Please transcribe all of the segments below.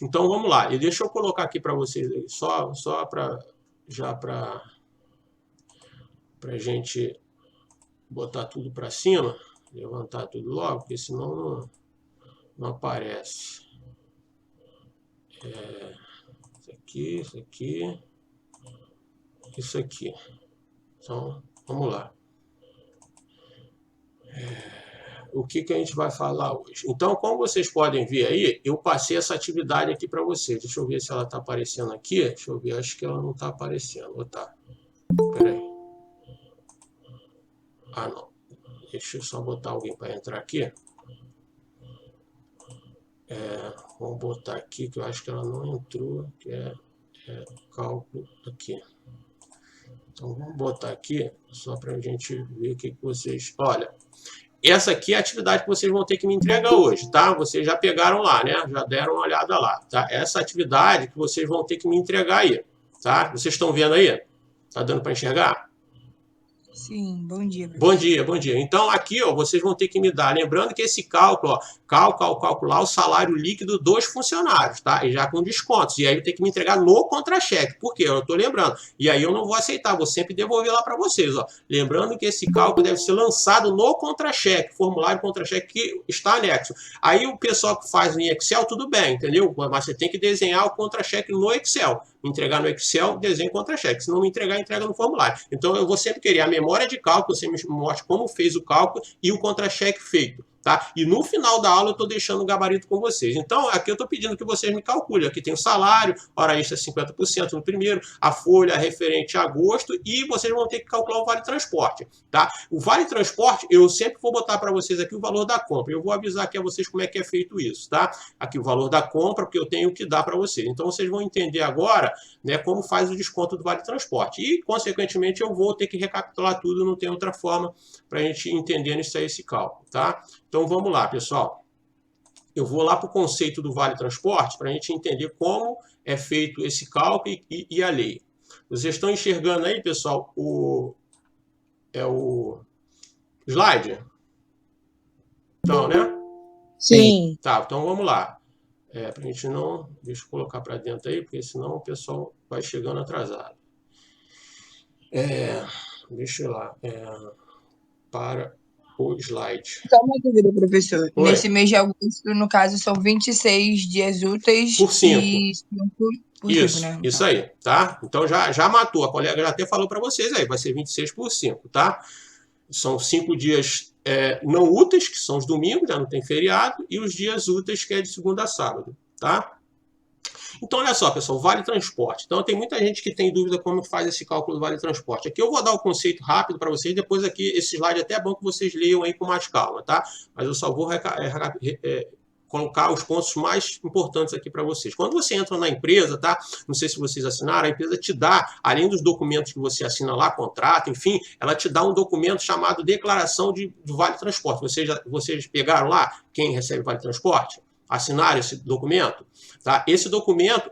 Então, vamos lá. E deixa eu colocar aqui para vocês, só para a gente botar tudo para cima, levantar tudo logo, porque senão não aparece. Isso aqui, isso aqui, isso aqui. Então, vamos lá. O que a gente vai falar hoje? Então, como vocês podem ver aí, eu passei essa atividade aqui para vocês. Deixa eu ver se ela está aparecendo aqui. Deixa eu ver, acho que ela não está aparecendo. Ou tá? Espera aí. Ah, não. Deixa eu só botar alguém para entrar aqui. Vamos botar aqui, que eu acho que ela não entrou, que é cálculo aqui. Então, vamos botar aqui, só para a gente ver o que vocês... Olha, essa aqui é a atividade que vocês vão ter que me entregar hoje, tá? Vocês já pegaram lá, né? Já deram uma olhada lá, tá? Essa atividade que vocês vão ter que me entregar aí, tá? Vocês estão vendo aí? Tá dando para enxergar? Sim, bom dia. Bom dia, bom dia. Então, aqui, ó, vocês vão ter que me dar, lembrando que esse cálculo, ó, calcular o salário líquido dos funcionários, tá? E já com descontos. E aí tem que me entregar no contra-cheque. Por quê? Eu tô lembrando. E aí eu não vou aceitar, vou sempre devolver lá para vocês, ó. Lembrando que esse cálculo deve ser lançado no contra-cheque, formulário contra-cheque que está anexo. Aí o pessoal que faz em Excel, tudo bem, entendeu? Mas você tem que desenhar o contra-cheque no Excel. Entregar no Excel, desenho contra-cheque. Se não me entregar, entrega no formulário. Então, eu vou sempre querer a memória de cálculo, você me mostra como fez o cálculo e o contra-cheque feito. Tá? E no final da aula eu estou deixando o gabarito com vocês. Então, aqui eu estou pedindo que vocês me calculem. Aqui tem o salário, hora extra 50% no primeiro, a folha referente a agosto e vocês vão ter que calcular o vale transporte. Tá? O vale transporte, eu sempre vou botar para vocês aqui o valor da compra. Eu vou avisar aqui a vocês como é que é feito isso. Tá? Aqui o valor da compra, porque eu tenho que dar para vocês. Então, vocês vão entender agora, né, como faz o desconto do vale transporte. E, consequentemente, eu vou ter que recapitular tudo, não tem outra forma para a gente entender isso aí, esse cálculo. Tá? Então, vamos lá, pessoal. Eu vou lá para o conceito do vale transporte para a gente entender como é feito esse cálculo e a lei. Vocês estão enxergando aí, pessoal, o slide? Então, né? Sim. Tá, então vamos lá. Para a gente não... Deixa eu colocar para dentro aí, porque senão o pessoal vai chegando atrasado. Deixa eu lá. Para o slide. Só uma dúvida, professor. Oi. Nesse mês de agosto, no caso, são 26 dias úteis Por 5. e 5 por 5, Isso, né? isso aí, tá? Então já matou, a colega já até falou para vocês aí, vai ser 26 por 5, tá? São 5 dias não úteis, que são os domingos, já não tem feriado, e os dias úteis, que é de segunda a sábado, tá? Então, olha só, pessoal, vale transporte. Então, tem muita gente que tem dúvida como faz esse cálculo do vale transporte. Aqui eu vou dar o conceito rápido para vocês, depois aqui, esse slide até é bom que vocês leiam aí com mais calma, tá? Mas eu só vou colocar os pontos mais importantes aqui para vocês. Quando você entra na empresa, tá? Não sei se vocês assinaram, a empresa te dá, além dos documentos que você assina lá, contrato, enfim, ela te dá um documento chamado declaração de vale transporte. Vocês pegaram lá quem recebe vale transporte? Assinaram esse documento? Tá? Esse documento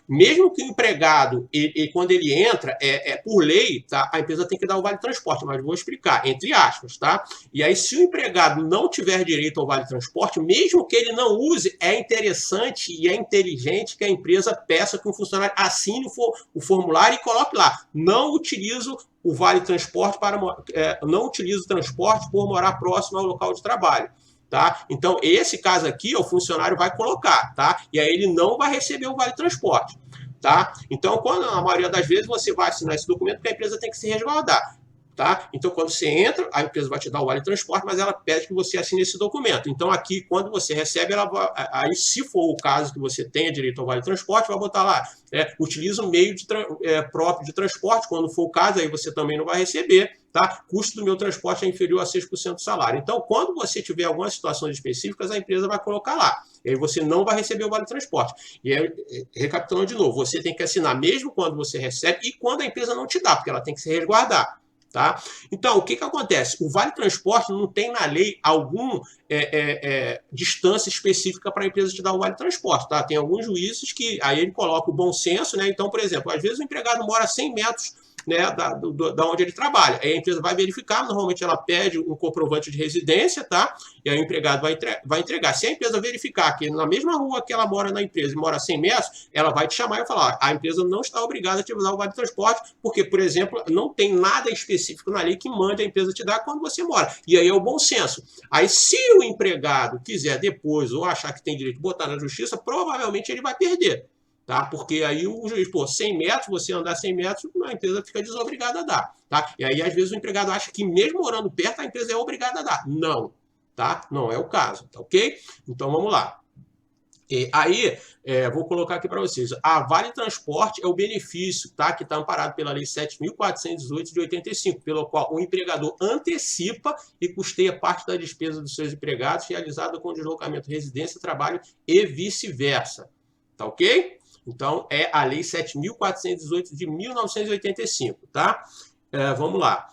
mesmo que o empregado, quando ele entra, por lei, tá? A empresa tem que dar o vale transporte, mas vou explicar, entre aspas, tá? E aí, se o empregado não tiver direito ao vale transporte, mesmo que ele não use, é interessante e é inteligente que a empresa peça que um funcionário assine o formulário e coloque lá, não utilizo o vale transporte não utilizo o transporte por morar próximo ao local de trabalho. Tá? Então, esse caso aqui, o funcionário vai colocar, tá? E aí ele não vai receber o vale transporte, tá? Então, a maioria das vezes você vai assinar esse documento, porque a empresa tem que se resguardar, tá? Então, quando você entra, a empresa vai te dar o vale transporte, mas ela pede que você assine esse documento. Então, aqui, quando você recebe, aí, se for o caso que você tenha direito ao vale transporte, vai botar lá, utiliza o meio próprio de transporte, quando for o caso, aí você também não vai receber, tá? Custo do meu transporte é inferior a 6% do salário. Então, quando você tiver algumas situações específicas, a empresa vai colocar lá. E aí você não vai receber o vale transporte. E aí, recapitulando de novo, você tem que assinar mesmo quando você recebe e quando a empresa não te dá, porque ela tem que se resguardar. Tá? Então, o que acontece? O vale transporte não tem na lei alguma distância específica para a empresa te dar o vale transporte. Tá? Tem alguns juízes que aí ele coloca o bom senso, né? Então, por exemplo, às vezes o empregado mora 100 metros né, da onde ele trabalha. Aí a empresa vai verificar, normalmente ela pede um comprovante de residência, tá? E aí o empregado vai entregar. Se a empresa verificar que na mesma rua que ela mora na empresa e mora a 100 metros, ela vai te chamar e falar, a empresa não está obrigada a te dar o vale transporte, porque, por exemplo, não tem nada específico na lei que mande a empresa te dar quando você mora. E aí é o bom senso. Aí, se o empregado quiser depois ou achar que tem direito de botar na justiça, provavelmente ele vai perder. Tá? Porque aí o juiz, 100 metros, você andar 100 metros, a empresa fica desobrigada a dar. Tá? E aí, às vezes, o empregado acha que mesmo morando perto, a empresa é obrigada a dar. Não. Tá? Não é o caso. Tá ok? Então, vamos lá. E aí, vou colocar aqui para vocês. A Vale Transporte é o benefício, tá, que está amparado pela Lei 7.418 de 85, pelo qual o empregador antecipa e custeia parte da despesa dos seus empregados realizada com deslocamento, residência, trabalho e vice-versa. Tá ok? Então, é a Lei 7.418 de 1985, tá? Vamos lá.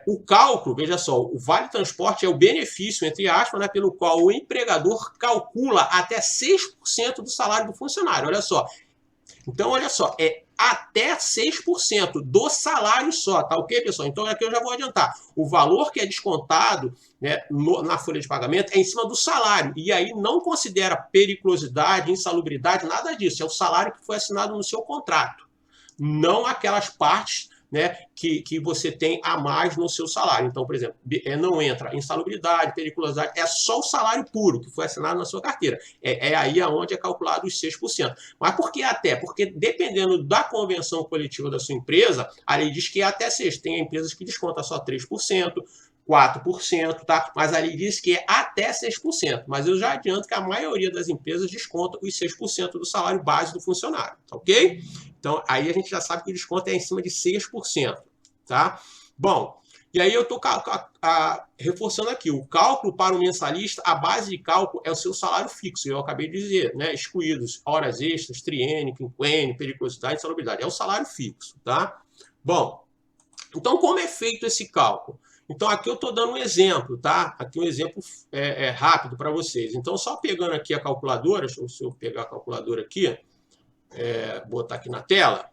O cálculo, veja só, o Vale Transporte é o benefício, entre aspas, né, pelo qual o empregador calcula até 6% do salário do funcionário. Olha só. Então, olha só, é até 6% do salário só, tá ok, pessoal? Então, aqui eu já vou adiantar. O valor que é descontado, né, na folha de pagamento é em cima do salário. E aí não considera periculosidade, insalubridade, nada disso. É o salário que foi assinado no seu contrato. Não aquelas partes, né, que você tem a mais no seu salário. Então, por exemplo, não entra insalubridade, periculosidade, é só o salário puro que foi assinado na sua carteira. É aí aonde é calculado os 6%. Mas por que até? Porque dependendo da convenção coletiva da sua empresa, a lei diz que é até 6%. Tem empresas que descontam só 3%, 4%, tá? Mas ali diz que é até 6%. Mas eu já adianto que a maioria das empresas desconta os 6% do salário base do funcionário, tá ok? Então, aí a gente já sabe que o desconto é em cima de 6%, tá? Bom, e aí eu estou reforçando aqui, o cálculo para o mensalista, a base de cálculo é o seu salário fixo, eu acabei de dizer, né? Excluídos horas extras, triênio, quinquênio, periculosidade e salubridade. É o salário fixo, tá? Bom, então como é feito esse cálculo? Então, aqui eu estou dando um exemplo, tá? Aqui um exemplo rápido para vocês. Então, só pegando aqui a calculadora, deixa eu pegar a calculadora aqui, botar aqui na tela,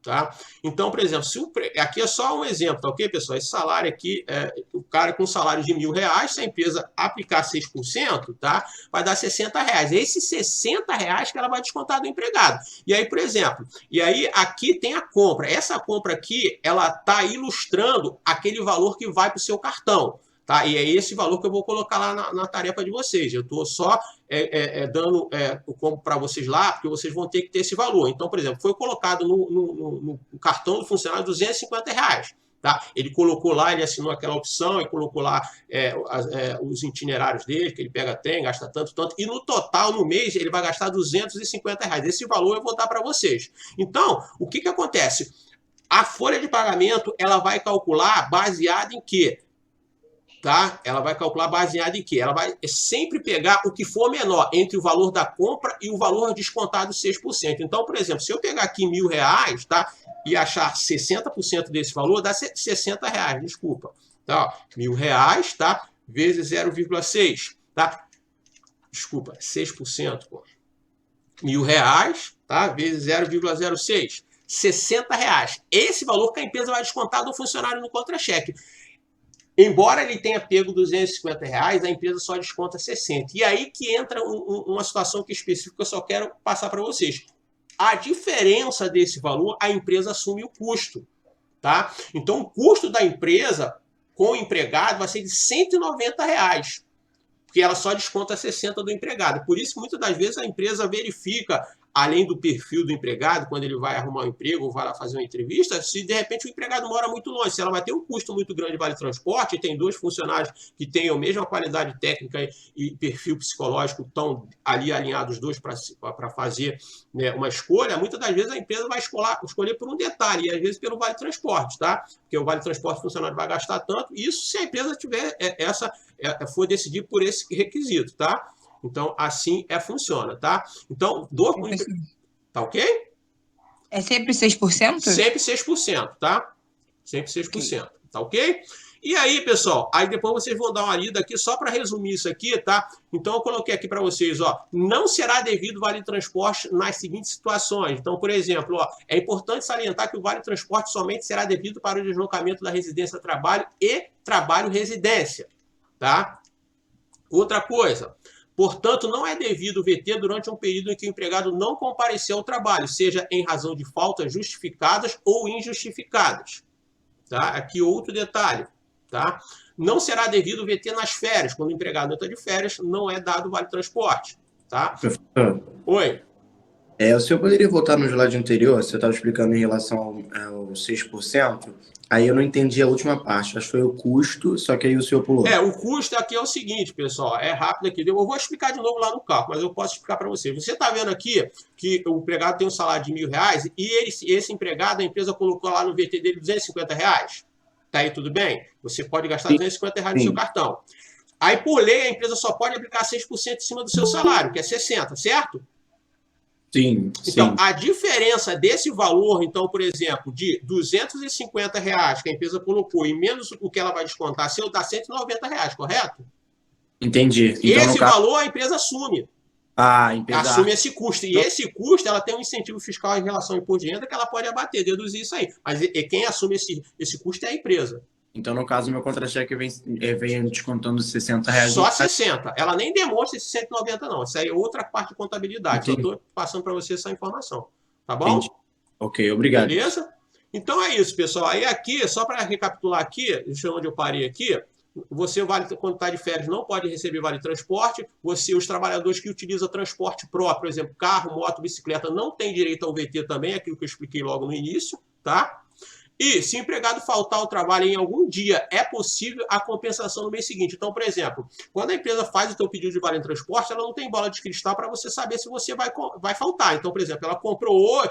tá? Então, por exemplo, aqui é só um exemplo, tá ok, pessoal? Esse salário aqui, o cara com um salário de R$1.000, se a empresa aplicar 6%, tá? Vai dar R$60. É esses R$60 que ela vai descontar do empregado. E aí, por exemplo, aqui tem a compra. Essa compra aqui, ela está ilustrando aquele valor que vai para o seu cartão. Tá? E é esse valor que eu vou colocar lá na tarefa de vocês. Eu estou só dando como para vocês lá, porque vocês vão ter que ter esse valor. Então, por exemplo, foi colocado no cartão do funcionário R$250. Tá? Ele colocou lá, ele assinou aquela opção e colocou lá os itinerários dele, que ele pega trem, gasta tanto, e no total, no mês, ele vai gastar R$250. Esse valor eu vou dar para vocês. Então, o que acontece? A folha de pagamento, ela vai calcular baseada em quê? Tá? Ela vai calcular baseada em quê? Ela vai sempre pegar o que for menor entre o valor da compra e o valor descontado 6%. Então, por exemplo, se eu pegar aqui R$1.000, tá? E achar 60% desse valor, dá R$60, desculpa. Tá? R$1.000, tá? Vezes 0,6, tá? Desculpa, 6%, pô. R$1.000, tá? Vezes 0,06. R$60. Esse valor que a empresa vai descontar do funcionário no contra-cheque. Embora ele tenha pego R$250, a empresa só desconta 60. E aí que entra uma situação que específica que eu só quero passar para vocês. A diferença desse valor, a empresa assume o custo. Tá? Então, o custo da empresa com o empregado vai ser de R$190. Porque ela só desconta 60 do empregado. Por isso que muitas das vezes a empresa verifica, além do perfil do empregado, quando ele vai arrumar um emprego ou vai lá fazer uma entrevista, se de repente o empregado mora muito longe, se ela vai ter um custo muito grande de vale transporte, e tem 2 funcionários que tenham a mesma qualidade técnica e perfil psicológico, estão ali alinhados os dois para fazer, né, uma escolha, muitas das vezes a empresa vai escolher por um detalhe, e às vezes pelo vale transporte, tá? Porque o vale transporte o funcionário vai gastar tanto, isso se a empresa tiver for decidir por esse requisito, tá? Então, assim funciona, tá? Então, tá ok? É sempre 6%? Sempre 6%, tá? Sempre 6%, tá ok? E aí, pessoal, aí depois vocês vão dar uma lida aqui, só para resumir isso aqui, tá? Então, eu coloquei aqui para vocês, ó, não será devido vale transporte nas seguintes situações. Então, por exemplo, ó, é importante salientar que o vale transporte somente será devido para o deslocamento da residência trabalho e trabalho-residência, tá? Outra coisa, portanto, não é devido o VT durante um período em que o empregado não compareceu ao trabalho, seja em razão de faltas justificadas ou injustificadas. Tá? Aqui outro detalhe. Tá? Não será devido o VT nas férias. Quando o empregado está de férias, não é dado vale transporte. Tá? Professor, Oi. o senhor poderia voltar no slide anterior? Você estava explicando em relação ao 6%. Aí eu não entendi a última parte. Acho que foi o custo, só que aí o senhor pulou. O custo aqui é o seguinte, pessoal. É rápido aqui. Eu vou explicar de novo lá no cálculo, mas eu posso explicar para você. Você está vendo aqui que o empregado tem um salário de R$1.000 e esse empregado, a empresa colocou lá no VT dele R$250. Tá aí tudo bem? Você pode gastar R$250 no seu cartão. Aí, por lei, a empresa só pode aplicar 6% em cima do seu salário, que é 60%, certo? Sim, então, sim. a diferença desse valor, então, por exemplo, de R$250 que a empresa colocou e menos o que ela vai descontar, se eu dar R$190, correto? Entendi. Então, esse valor a empresa assume. A empresa assume esse custo. E esse custo, ela tem um incentivo fiscal em relação ao imposto de renda que ela pode abater, deduzir isso aí. Mas quem assume esse custo é a empresa. Então, no caso, meu contra-cheque vem descontando R$60. Só 60. Ela nem demonstra esse 190, não. Isso aí é outra parte de contabilidade. Entendi. Só estou passando para você essa informação. Tá bom? Entendi. Ok, obrigado. Beleza? Então é isso, pessoal. Aí aqui, só para recapitular aqui, deixa eu ver onde eu parei aqui. Você, quando está de férias, não pode receber vale transporte. Os trabalhadores que utilizam transporte próprio, por exemplo, carro, moto, bicicleta, não tem direito ao VT também, aquilo que eu expliquei logo no início, tá? E se o empregado faltar ao trabalho em algum dia, é possível a compensação no mês seguinte. Então, por exemplo, quando a empresa faz o teu pedido de vale transporte, ela não tem bola de cristal para você saber se você vai faltar. Então, por exemplo, ela comprou,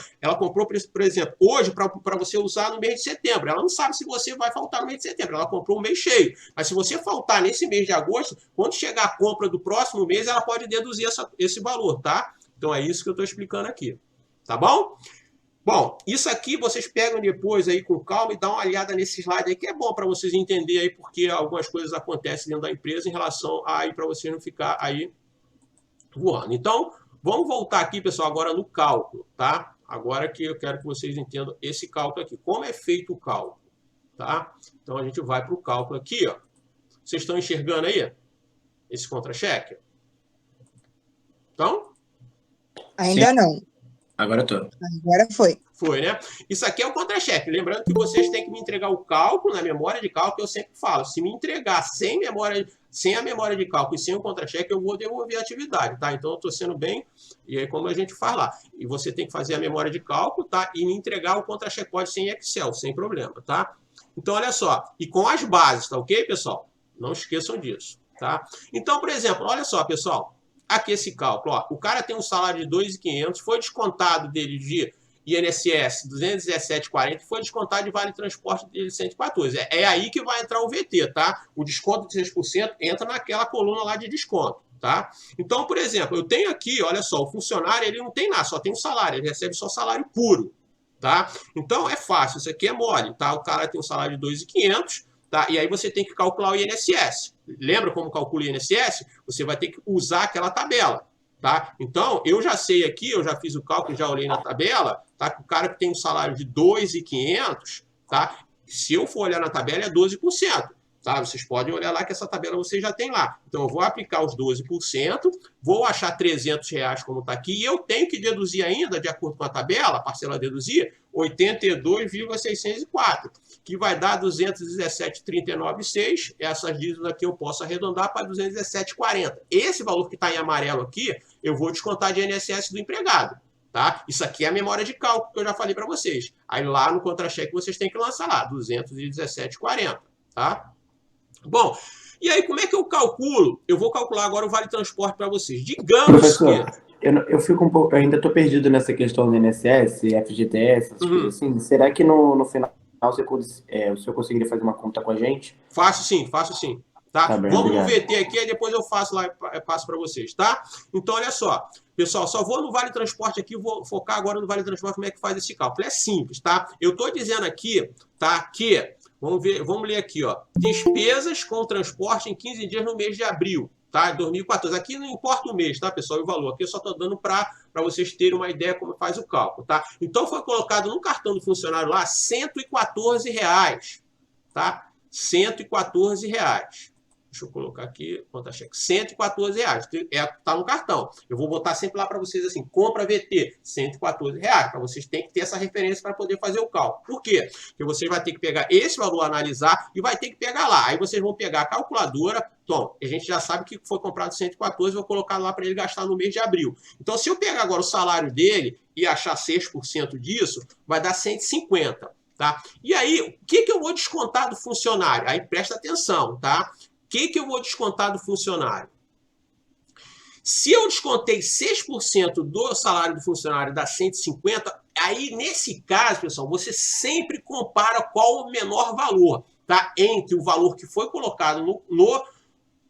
por exemplo, hoje para você usar no mês de setembro. Ela não sabe se você vai faltar no mês de setembro. Ela comprou um mês cheio. Mas se você faltar nesse mês de agosto, quando chegar a compra do próximo mês, ela pode deduzir esse valor, tá? Então, é isso que eu estou explicando aqui. Tá bom? Bom, isso aqui vocês pegam depois aí com calma e dão uma olhada nesse slide aí, que é bom para vocês entenderem aí porque algumas coisas acontecem dentro da empresa em relação a aí para você não ficar aí voando. Então, vamos voltar aqui, pessoal, agora no cálculo, tá? Agora que eu quero que vocês entendam esse cálculo aqui. Como é feito o cálculo, tá? Então, a gente vai para o cálculo aqui, ó. Vocês estão enxergando aí esse contra-cheque? Então? Ainda não. Agora eu tô. Agora foi. Foi, né? Isso aqui é o contra-cheque. Lembrando que vocês têm que me entregar o cálculo na memória de cálculo, eu sempre falo. Se me entregar sem a memória de cálculo e sem o contra-cheque, eu vou devolver a atividade, tá? Então, eu estou sendo bem... E aí, como a gente faz lá. E você tem que fazer a memória de cálculo, tá? E me entregar o contra-cheque pode ser em Excel, sem problema, tá? Então, olha só. E com as bases, tá ok, pessoal? Não esqueçam disso, tá? Então, por exemplo, olha só, pessoal. Aqui esse cálculo, ó, o cara tem um salário de 2.500, foi descontado dele de INSS 217,40, foi descontado de vale transporte dele 114. É aí que vai entrar o VT, tá? O desconto de 6% entra naquela coluna lá de desconto, tá? Então, por exemplo, eu tenho aqui, olha só, o funcionário, ele não tem nada, só tem um salário, ele recebe só salário puro, tá? Então, é fácil, isso aqui é mole, tá? O cara tem um salário de 2.500, tá? E aí você tem que calcular o INSS. Lembra como calcula o INSS? Você vai ter que usar aquela tabela, tá? Então, eu já sei aqui, eu já fiz o cálculo, já olhei na tabela, tá? O cara que tem um salário de 2.500, tá? Se eu for olhar na tabela, é 12%, tá? Vocês podem olhar lá que essa tabela vocês já tem lá. Então, eu vou aplicar os 12%, vou achar R$300 como está aqui, e eu tenho que deduzir ainda, de acordo com a tabela, a parcela a deduzir, 82,604, que vai dar 217,396. Essas dívidas aqui eu posso arredondar para 217,40. Esse valor que está em amarelo aqui, eu vou descontar de INSS do empregado, tá? Isso aqui é a memória de cálculo que eu já falei para vocês. Aí lá no contra-cheque vocês têm que lançar lá, 217,40, tá? Bom, e aí como é que eu calculo? Eu vou calcular agora o vale transporte para vocês. Digamos Professor, que... eu fico um pouco, eu ainda estou perdido nessa questão do INSS, FGTS, essas coisas assim. Será que no final o senhor conseguiria fazer uma conta com a gente? Faço sim, faço sim. Tá? Tá bem, vamos obrigado. no VT aqui, aí depois eu faço lá, passo para vocês, tá? Então, olha só. Pessoal, só vou no Vale Transporte aqui, vou focar agora no Vale Transporte, como é que faz esse cálculo. É simples, tá? Eu estou dizendo aqui, tá, que Vamos ler aqui, ó. Despesas com transporte em 15 dias no mês de abril, tá? 2014. Aqui não importa o mês, tá, pessoal? O valor. Aqui eu só estou dando para vocês terem uma ideia como faz o cálculo, tá? Então foi colocado no cartão do funcionário lá R$ 114, tá? R$ 114. Deixa eu colocar aqui, conta-cheque, R$ 114. Tá no cartão. Eu vou botar sempre lá para vocês assim, compra VT, R$ 114, para vocês terem que ter essa referência para poder fazer o cálculo. Por quê? Porque vocês vão ter que pegar esse valor, analisar e vai ter que pegar lá. Aí vocês vão pegar a calculadora. Então, a gente já sabe que foi comprado 114, vou colocar lá para ele gastar no mês de abril. Então, se eu pegar agora o salário dele e achar 6% disso, vai dar 150, tá? E aí, o que eu vou descontar do funcionário? Aí presta atenção, tá? O que eu vou descontar do funcionário? Se eu descontei 6% do salário do funcionário, dá 150, aí nesse caso, pessoal, você sempre compara qual o menor valor, tá? Entre o valor que foi colocado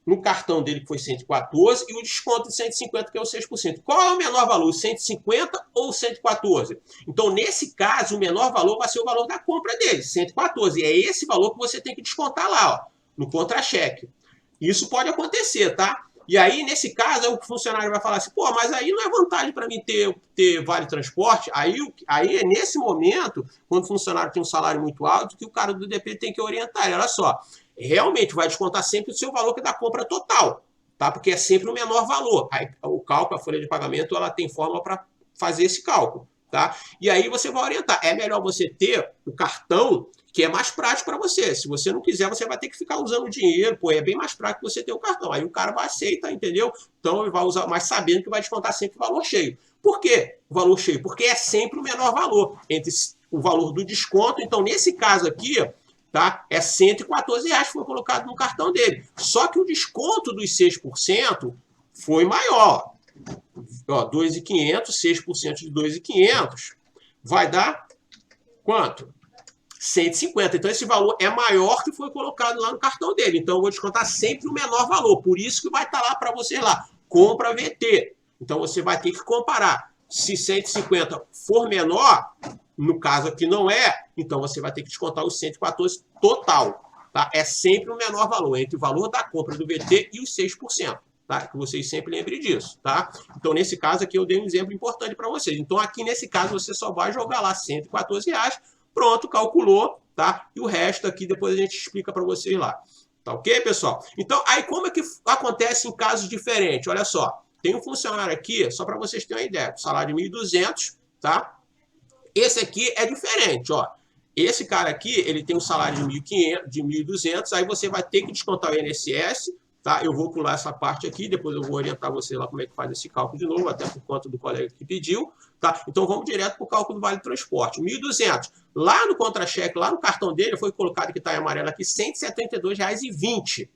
no cartão dele, que foi 114, e o desconto de 150, que é o 6%. Qual é o menor valor, 150 ou 114? Então, nesse caso, o menor valor vai ser o valor da compra dele, 114. E é esse valor que você tem que descontar lá, ó, no contra-cheque. Isso pode acontecer, tá? E aí, nesse caso, o funcionário vai falar assim, pô, mas aí não é vantagem para mim ter vale transporte? Aí é nesse momento, quando o funcionário tem um salário muito alto, que o cara do DP tem que orientar. Olha só, realmente vai descontar sempre o seu valor que é da compra total, tá? Porque é sempre o menor valor. Aí, o cálculo, a folha de pagamento, ela tem forma para fazer esse cálculo, tá? E aí você vai orientar. É melhor você ter o cartão, que é mais prático para você. Se você não quiser, você vai ter que ficar usando o dinheiro, pô, é bem mais prático você ter o cartão. Aí o cara vai aceitar, entendeu? Então ele vai usar, mas sabendo que vai descontar sempre o valor cheio. Por quê o valor cheio? Porque é sempre o menor valor entre o valor do desconto. Então, nesse caso aqui, tá? É R$ 114 que foi colocado no cartão dele. Só que o desconto dos 6% foi maior. Ó, 2.500, 6% de 2.500 vai dar quanto? 150. Então, esse valor é maior que foi colocado lá no cartão dele. Então, eu vou descontar sempre o menor valor. Por isso que vai estar lá para você lá. Compra VT. Então, você vai ter que comparar. Se 150 for menor, no caso aqui não é, então você vai ter que descontar os 114 total. Tá? É sempre o menor valor, entre o valor da compra do VT e os 6%. Tá? Que vocês sempre lembrem disso. Tá? Então, nesse caso aqui, eu dei um exemplo importante para vocês. Então, aqui nesse caso, você só vai jogar lá R$ 114. Pronto, calculou, tá? E o resto aqui depois a gente explica para vocês lá. Tá ok, pessoal? Então, aí como é que acontece em casos diferentes? Olha só, tem um funcionário aqui, só para vocês terem uma ideia, salário de 1.200, tá? Esse aqui é diferente, ó. Esse cara aqui, ele tem um salário de 1.500, de 1.200, aí você vai ter que descontar o INSS, tá? Eu vou pular essa parte aqui, depois eu vou orientar você lá como é que faz esse cálculo de novo, até por conta do colega que pediu, tá? Então vamos direto para o cálculo do Vale Transporte. 1.200. Lá no contra-cheque, lá no cartão dele, foi colocado, que está em amarelo aqui, R$ 172,20.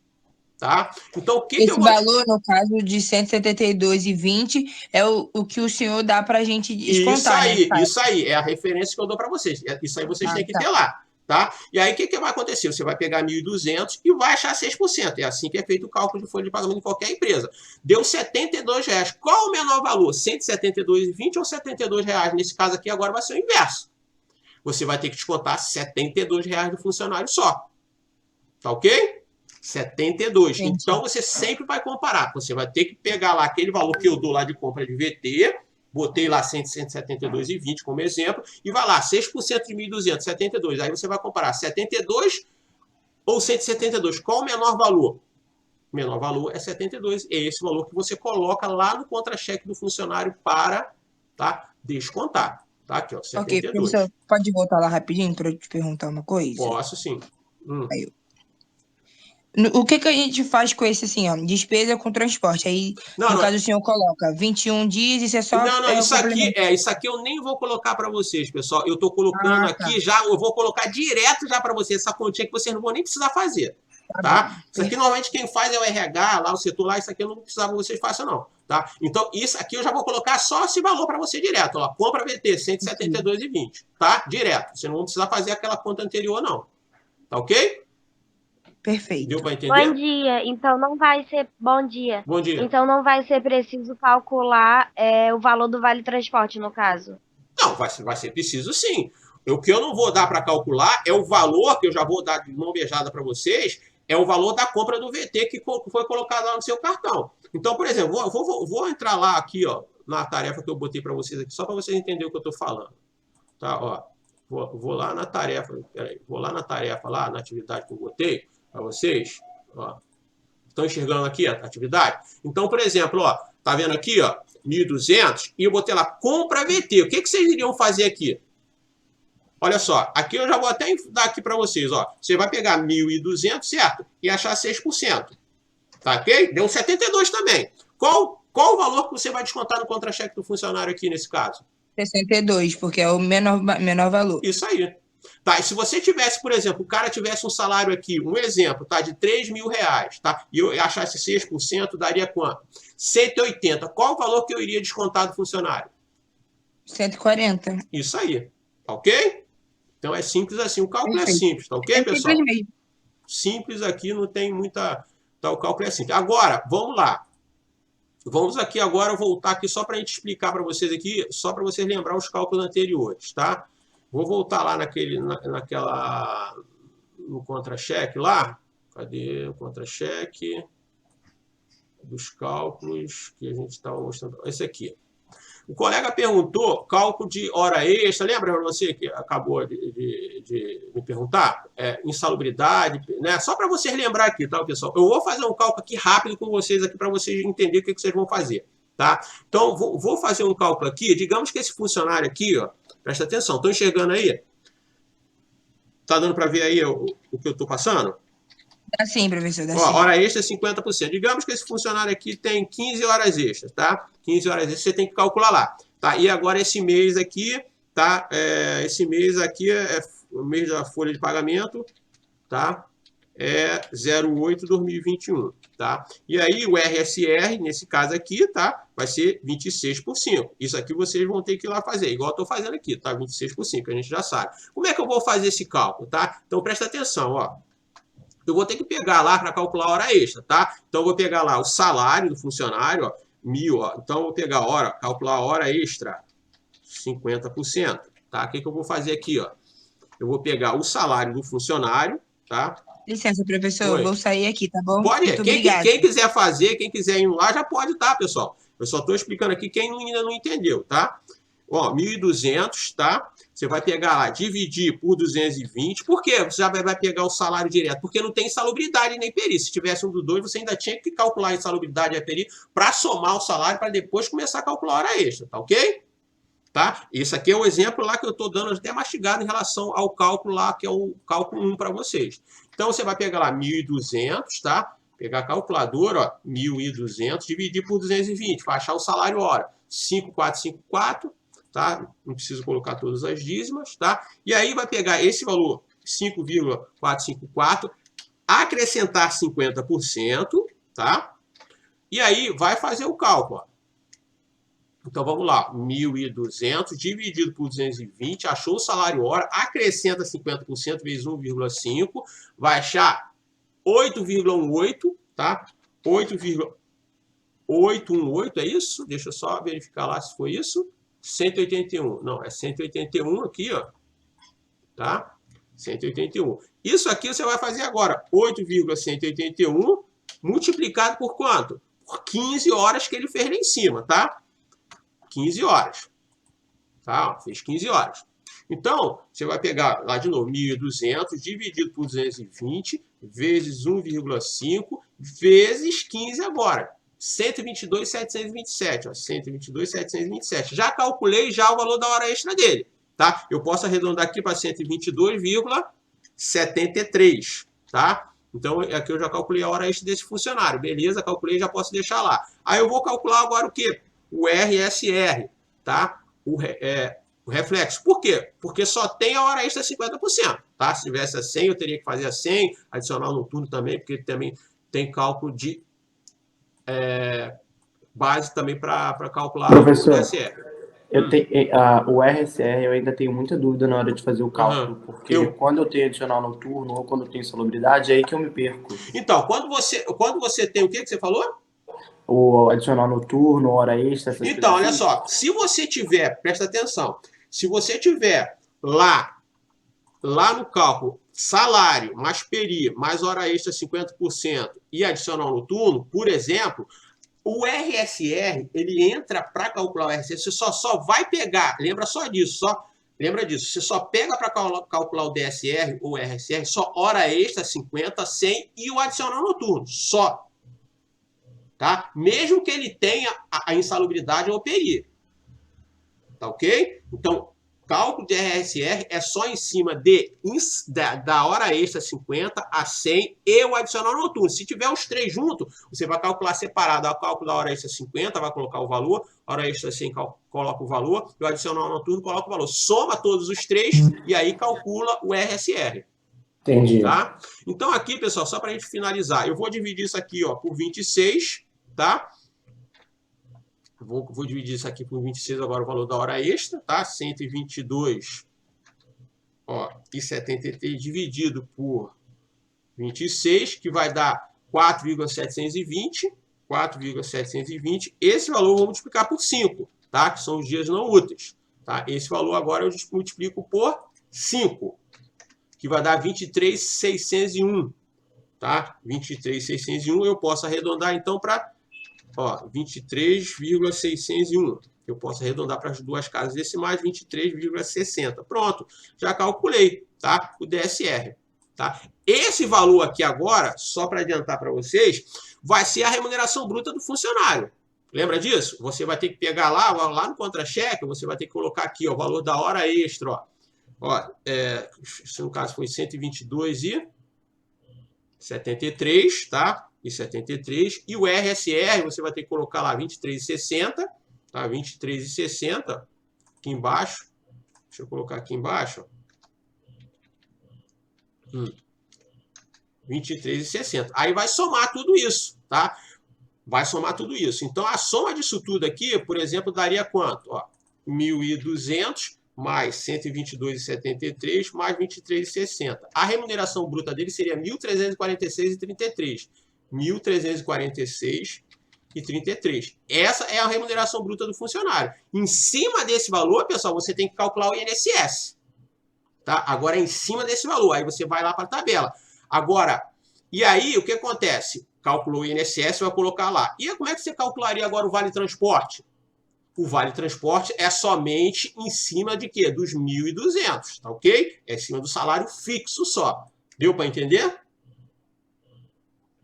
Tá? Então, o que Esse eu vou... valor, no caso de R$ 172,20, é o que o senhor dá para a gente descontar, né? Isso aí, é a referência que eu dou para vocês. Isso aí vocês têm que ter lá. Tá? E aí, o que vai acontecer? Você vai pegar 1.200 e vai achar 6%. É assim que é feito o cálculo de folha de pagamento em qualquer empresa. Deu R$ 72. Qual o menor valor? R$ 172,20 ou R$ 72? Nesse caso aqui, agora vai ser o inverso. Você vai ter que descontar R$ 72 do funcionário só. Tá ok? 72. Entendi. Então, você sempre vai comparar. Você vai ter que pegar lá aquele valor que eu dou lá de compra de VT, botei lá 172,20 como exemplo, e vai lá, 6% de 1.200, 72. Aí você vai comparar 72 ou 172. Qual o menor valor? O menor valor é 72. É esse valor que você coloca lá no contra-cheque do funcionário para, tá, descontar. Tá aqui, ó, 72. Ok, professor, pode voltar lá rapidinho para eu te perguntar uma coisa? Posso, sim. Aí, o que a gente faz com esse, assim, ó, despesa com transporte? Aí, no caso, o senhor coloca 21 dias, isso é só... Não, isso aqui eu nem vou colocar para vocês, pessoal. Eu estou colocando aqui já, eu vou colocar direto já para vocês, essa continha que vocês não vão nem precisar fazer. Tá? Isso aqui normalmente quem faz é o RH, lá o setor lá, isso aqui eu não precisava que vocês façam não, tá? Então isso aqui eu já vou colocar só esse valor para você direto, ó, compra VT, 172,20, tá? Direto, você não vai precisar fazer aquela conta anterior não, tá ok? Perfeito. Deu para entender? Bom dia, então não vai ser... Bom dia. Bom dia. Então não vai ser preciso calcular o valor do Vale Transporte, no caso? Não, vai ser preciso sim. O que eu não vou dar para calcular é o valor, que eu já vou dar de mão beijada para vocês, é o valor da compra do VT que foi colocado lá no seu cartão. Então, por exemplo, vou entrar lá aqui, ó, na tarefa que eu botei para vocês aqui, só para vocês entenderem o que eu estou falando. Tá, ó, vou lá na tarefa, peraí, vou lá na tarefa, lá na atividade que eu botei para vocês, ó. Estão enxergando aqui a atividade? Então, por exemplo, ó, tá vendo aqui, ó, 1.200, e eu botei lá, compra VT. O que vocês iriam fazer aqui? Olha só, aqui eu já vou até dar aqui para vocês, ó. Você vai pegar 1.200, certo? E achar 6%. Tá ok? Deu 72 também. Qual o valor que você vai descontar no contra-cheque do funcionário aqui nesse caso? 62, porque é o menor valor. Isso aí. Tá, e se você tivesse, por exemplo, o cara tivesse um salário aqui, um exemplo, tá, de R$3.000, tá? E eu achasse 6%, daria quanto? 180. Qual o valor que eu iria descontar do funcionário? 140. Isso aí. Tá ok? Então é simples assim. O cálculo é simples, tá ok, pessoal? Simples aqui, não tem muita... Tá, o cálculo é simples. Agora, vamos lá. Vamos aqui agora voltar aqui só para a gente explicar para vocês aqui, só para vocês lembrar os cálculos anteriores, tá? Vou voltar lá no contra-cheque lá. Cadê o contra-cheque? Dos cálculos que a gente estava mostrando. Esse aqui. O colega perguntou cálculo de hora extra. Lembra você que acabou de me perguntar? Insalubridade, né? Só para vocês lembrar aqui, tá, pessoal? Eu vou fazer um cálculo aqui rápido com vocês aqui para vocês entenderem o que vocês vão fazer, tá? Então, vou fazer um cálculo aqui. Digamos que esse funcionário aqui, ó, presta atenção, estão enxergando aí? Tá dando para ver aí o que eu estou passando? Dá sim, professor, dá sim. Hora extra é 50%. Digamos que esse funcionário aqui tem 15 horas extras, tá? 15 horas extras você tem que calcular lá. Tá? E agora esse mês aqui, tá? Esse mês aqui é o mês da folha de pagamento, tá? É 08/2021, tá? E aí o RSR, nesse caso aqui, tá? Vai ser 26 por 5. Isso aqui vocês vão ter que ir lá fazer, igual eu estou fazendo aqui, tá? 26 por 5, a gente já sabe. Como é que eu vou fazer esse cálculo, tá? Então presta atenção, ó. Eu vou ter que pegar lá para calcular a hora extra, tá? Então, eu vou pegar lá o salário do funcionário, ó, 1.000, ó. Então, eu vou pegar calcular a hora extra, 50%, tá? O que eu vou fazer aqui, ó? Eu vou pegar o salário do funcionário, tá? Licença, professor, eu vou sair aqui, tá bom? Pode. Muito obrigada. Quem quiser fazer, quem quiser ir lá, já pode, tá, pessoal? Eu só estou explicando aqui quem ainda não entendeu, tá? Ó, 1.200, tá? Você vai pegar lá, dividir por 220. Por quê? Você já vai pegar o salário direto. Porque não tem insalubridade nem perícia. Se tivesse um dos dois, você ainda tinha que calcular a insalubridade e a perícia para somar o salário para depois começar a calcular a hora extra, tá ok? Tá? Isso aqui é o exemplo lá que eu estou dando até mastigado em relação ao cálculo lá, que é o cálculo 1 para vocês. Então, você vai pegar lá 1.200, tá? Pegar a calculadora, ó, 1.200, dividir por 220, para achar o salário hora. 5.454. Tá? Não preciso colocar todas as dízimas, tá? E aí vai pegar esse valor, 5,454, acrescentar 50%, tá? E aí vai fazer o cálculo, ó. Então vamos lá, 1.200 dividido por 220, achou o salário hora, acrescenta 50% vezes 1,5, vai achar 8,18, tá? 8,818, é isso? Deixa eu só verificar lá se foi isso. 181, não, é 181 aqui, ó, tá? 181. Isso aqui você vai fazer agora, 8,181 multiplicado por quanto? Por 15 horas que ele fez lá em cima, tá? 15 horas, tá? Fez 15 horas. Então, você vai pegar lá de novo, 1.200 dividido por 220 vezes 1,5 vezes 15 agora. 122.727, ó, 122.727. Já calculei já o valor da hora extra dele, tá? Eu posso arredondar aqui para 122,73, tá? Então, aqui eu já calculei a hora extra desse funcionário, beleza? Calculei, já posso deixar lá. Aí eu vou calcular agora o quê? O RSR, tá? O reflexo. Por quê? Porque só tem a hora extra 50%, tá? Se tivesse a 100, eu teria que fazer a 100, adicionar no turno também, porque também tem cálculo de base também para calcular. Professor, o RSR. O RSR eu ainda tenho muita dúvida na hora de fazer o cálculo, porque quando eu tenho adicional noturno ou quando eu tenho insalubridade, é aí que eu me perco. Então, quando você tem o que você falou? O adicional noturno, hora extra, essas Então, olha só, se você tiver, presta atenção, se você tiver lá no cálculo, salário, mais PERI, mais hora extra 50% e adicional noturno, por exemplo, o RSR, ele entra para calcular o RSR, você só vai pegar, lembra só disso, lembra disso, você só pega para calcular o DSR ou RSR, só hora extra 50, 100 e o adicional noturno, só. Tá? Mesmo que ele tenha a insalubridade ou PERI. Tá ok? Então, cálculo de RSR é só em cima da hora extra 50 a 100 e o adicional noturno. Se tiver os três juntos, você vai calcular separado. O cálculo da hora extra 50 vai colocar o valor, a hora extra 100 coloca o valor e o adicional noturno coloca o valor. Soma todos os três e aí calcula o RSR. Entendi. Tá? Então aqui, pessoal, só para a gente finalizar, eu vou dividir isso aqui por 26, tá? Vou dividir isso aqui por 26 agora, o valor da hora extra, tá? 122 e 73 dividido por 26, que vai dar 4,720. 4,720. Esse valor eu vou multiplicar por 5, tá? Que são os dias não úteis. Tá? Esse valor agora eu multiplico por 5, que vai dar 23,601. Tá? 23,601 eu posso arredondar então para 23,601. Eu posso arredondar para as duas casas decimais, 23,60. Pronto, já calculei, tá? O DSR. Tá? Esse valor aqui agora, só para adiantar para vocês, vai ser a remuneração bruta do funcionário. Lembra disso? Você vai ter que pegar lá no contra-cheque, você vai ter que colocar aqui o valor da hora extra. Se no caso foi 122,73, tá? E 73. E o RSR, você vai ter que colocar lá 23,60, tá? 23,60 aqui embaixo. Deixa eu colocar aqui embaixo. 23,60. Aí vai somar tudo isso, tá? Vai somar tudo isso. Então, a soma disso tudo aqui, por exemplo, daria quanto? 1.200 mais 122,73 mais 23,60. A remuneração bruta dele seria 1.346,33. 1.346,33. Essa é a remuneração bruta do funcionário. Em cima desse valor, pessoal, você tem que calcular o INSS. Tá? Agora, em cima desse valor, aí você vai lá para a tabela. Agora, e aí, o que acontece? Calculou o INSS, vai colocar lá. E como é que você calcularia agora o Vale Transporte? O Vale Transporte é somente em cima de quê? Dos 1.200, tá ok? É em cima do salário fixo só. Deu para entender?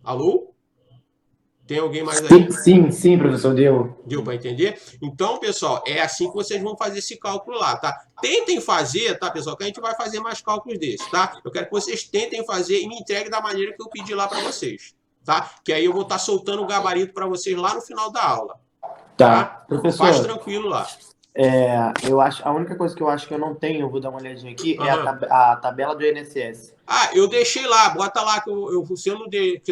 Alô? Tem alguém mais aí? Sim, professor, deu. Deu para entender? Então, pessoal, é assim que vocês vão fazer esse cálculo lá, tá? Tentem fazer, tá, pessoal? Que a gente vai fazer mais cálculos desses, tá? Eu quero que vocês tentem fazer e me entreguem da maneira que eu pedi lá para vocês, tá? Que aí eu vou estar soltando o gabarito para vocês lá no final da aula. Tá, professor. Faz tranquilo lá. Eu acho, a única coisa que eu acho que eu não tenho, eu vou dar uma olhadinha aqui, é a tabela do INSS. Eu deixei lá, bota lá que se eu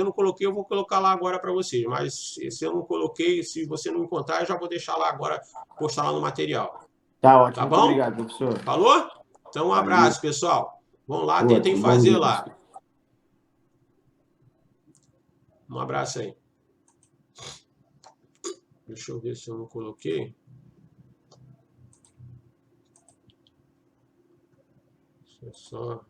não coloquei, eu vou colocar lá agora para vocês. Mas se eu não coloquei, se você não encontrar, eu já vou deixar lá agora, postar lá no material. Tá ótimo, tá bom? Muito obrigado, professor. Falou? Então, um abraço, pessoal. Vamos lá, tentem fazer lá. Um abraço aí. Deixa eu ver se eu não coloquei. Deixa eu só...